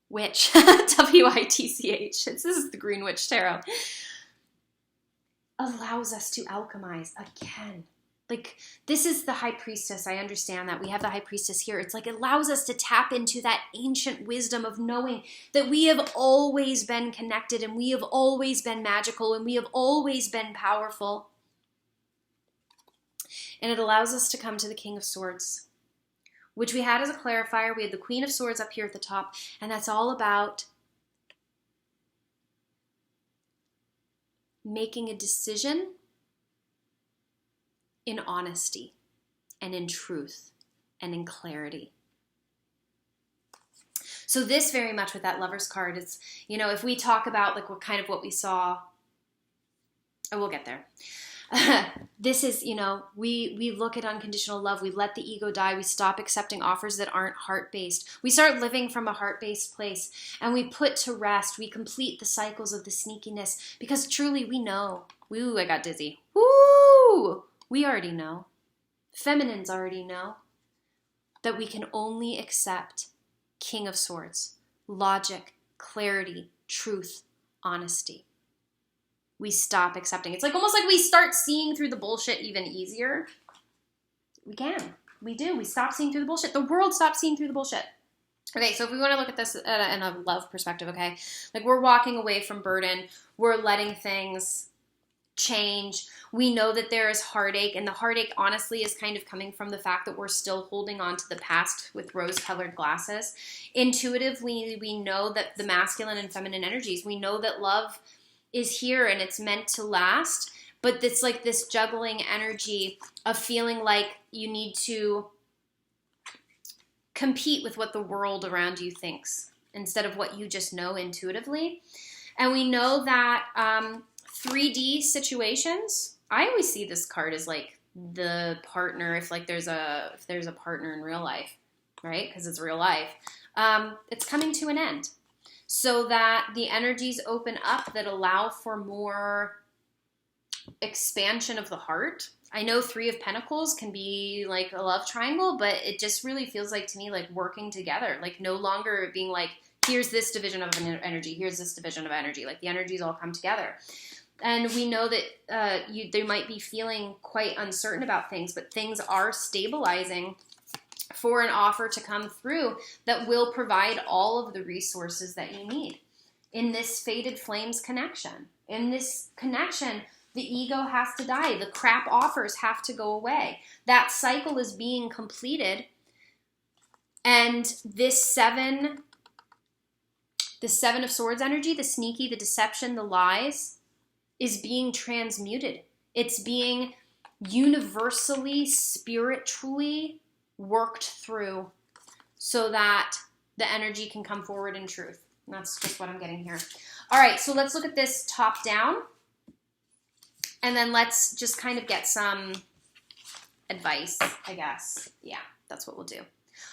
W-I-T-C-H, this is the Green Witch Tarot, allows us to alchemize again. Like, this is the High Priestess. I understand that. We have the High Priestess here. It's like it allows us to tap into that ancient wisdom of knowing that we have always been connected and we have always been magical and we have always been powerful. And it allows us to come to the King of Swords, which we had as a clarifier. We had the Queen of Swords up here at the top, and that's all about making a decision in honesty and in truth and in clarity. So this very much with that Lover's card, it's, if we talk about like what we saw, we'll get there. This is, we look at unconditional love. We let the ego die. We stop accepting offers that aren't heart-based. We start living from a heart-based place, and we put to rest. We complete the cycles of the sneakiness because truly we know. Woo, I got dizzy. Woo! We already know. Feminines already know that we can only accept King of Swords, logic, clarity, truth, honesty. We stop accepting. It's like almost like we start seeing through the bullshit even easier. We can. We do. We stop seeing through the bullshit. The world stops seeing through the bullshit. Okay, so if we want to look at this in a love perspective, okay? Like we're walking away from burden. We're letting things change. We know that there is heartache, and the heartache honestly is kind of coming from the fact that we're still holding on to the past with rose-colored glasses. Intuitively, we know that the masculine and feminine energies, we know that love is here and it's meant to last, but it's like this juggling energy of feeling like you need to compete with what the world around you thinks instead of what you just know intuitively. And we know that 3D situations, I always see this card as like the partner, if there's a partner in real life, right? Because it's real life. It's coming to an end so that the energies open up that allow for more expansion of the heart. I know 3 of Pentacles can be like a love triangle, but it just really feels like to me like working together, like no longer being like, here's this division of an energy, here's this division of energy, like the energies all come together. And we know that they might be feeling quite uncertain about things, but things are stabilizing for an offer to come through that will provide all of the resources that you need. In this Fated Flames connection, in this connection, the ego has to die. The crap offers have to go away. That cycle is being completed. And this seven of Swords energy, the sneaky, the deception, the lies, is being transmuted. It's being universally, spiritually worked through so that the energy can come forward in truth. And that's just what I'm getting here. All right, so let's look at this top down. And then let's just kind of get some advice, I guess. Yeah, that's what we'll do.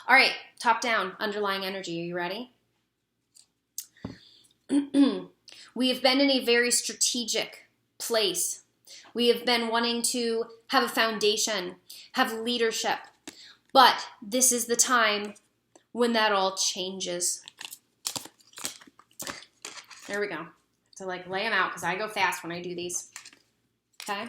All right, top down, underlying energy. Are you ready? We have been in a very strategic place. We have been wanting to have a foundation, have leadership. But this is the time when that all changes. There we go. To like lay them out because I go fast when I do these. Okay?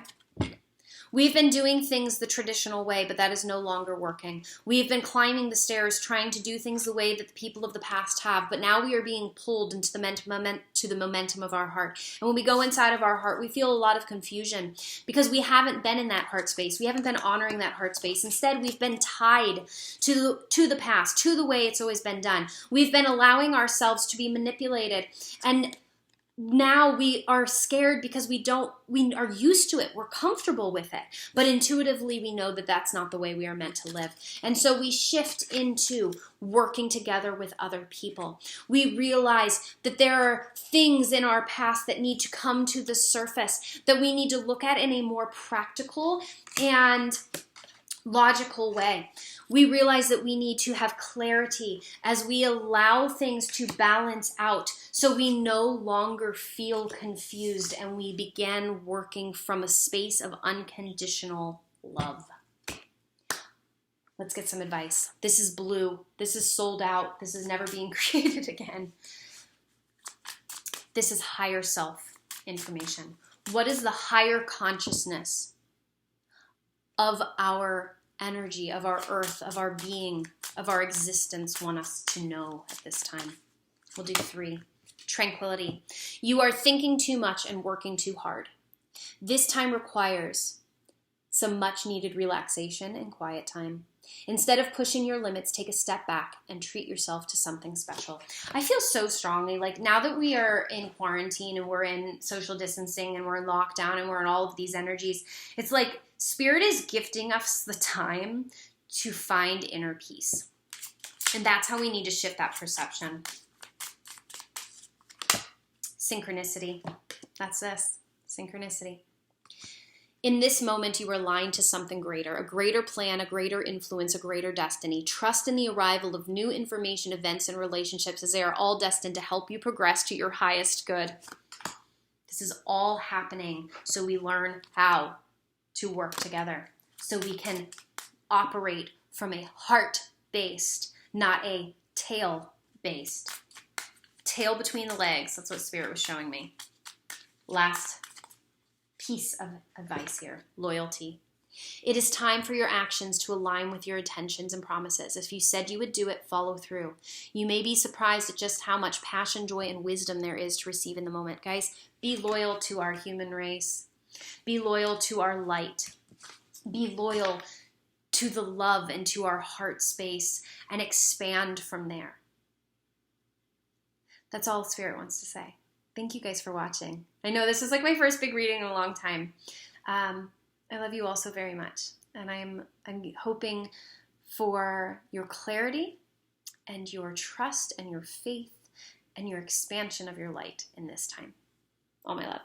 We've been doing things the traditional way, but that is no longer working. We've been climbing the stairs, trying to do things the way that the people of the past have, but now we are being pulled into the momentum of our heart. And when we go inside of our heart, we feel a lot of confusion because we haven't been in that heart space. We haven't been honoring that heart space. Instead, we've been tied to the past, to the way it's always been done. We've been allowing ourselves to be manipulated, and now we are scared because we are used to it. We're comfortable with it. But intuitively, we know that that's not the way we are meant to live. And so we shift into working together with other people. We realize that there are things in our past that need to come to the surface, that we need to look at in a more practical and logical way. We realize that we need to have clarity as we allow things to balance out so we no longer feel confused and we begin working from a space of unconditional love. Let's get some advice. This is blue. This is sold out. This is never being created again. This is higher self information. What is the higher consciousness of our energy, of our earth, of our being, of our existence want us to know at this time? We'll do 3. Tranquility. You are thinking too much and working too hard. This time requires some much needed relaxation and quiet time. Instead of pushing your limits, take a step back and treat yourself to something special. I feel so strongly, like now that we are in quarantine and we're in social distancing and we're in lockdown and we're in all of these energies, it's like Spirit is gifting us the time to find inner peace. And that's how we need to shift that perception. Synchronicity. That's this. Synchronicity. In this moment, you are aligned to something greater, a greater plan, a greater influence, a greater destiny. Trust in the arrival of new information, events, and relationships as they are all destined to help you progress to your highest good. This is all happening so we learn how to work together, so we can operate from a heart-based, not a tail-based. Tail between the legs. That's what Spirit was showing me. Last piece of advice here, loyalty. It is time for your actions to align with your intentions and promises. If you said you would do it, follow through. You may be surprised at just how much passion, joy, and wisdom there is to receive in the moment. Guys, be loyal to our human race. Be loyal to our light. Be loyal to the love and to our heart space and expand from there. That's all Spirit wants to say. Thank you guys for watching. I know this is like my first big reading in a long time. I love you all so very much. And I'm hoping for your clarity and your trust and your faith and your expansion of your light in this time. All my love.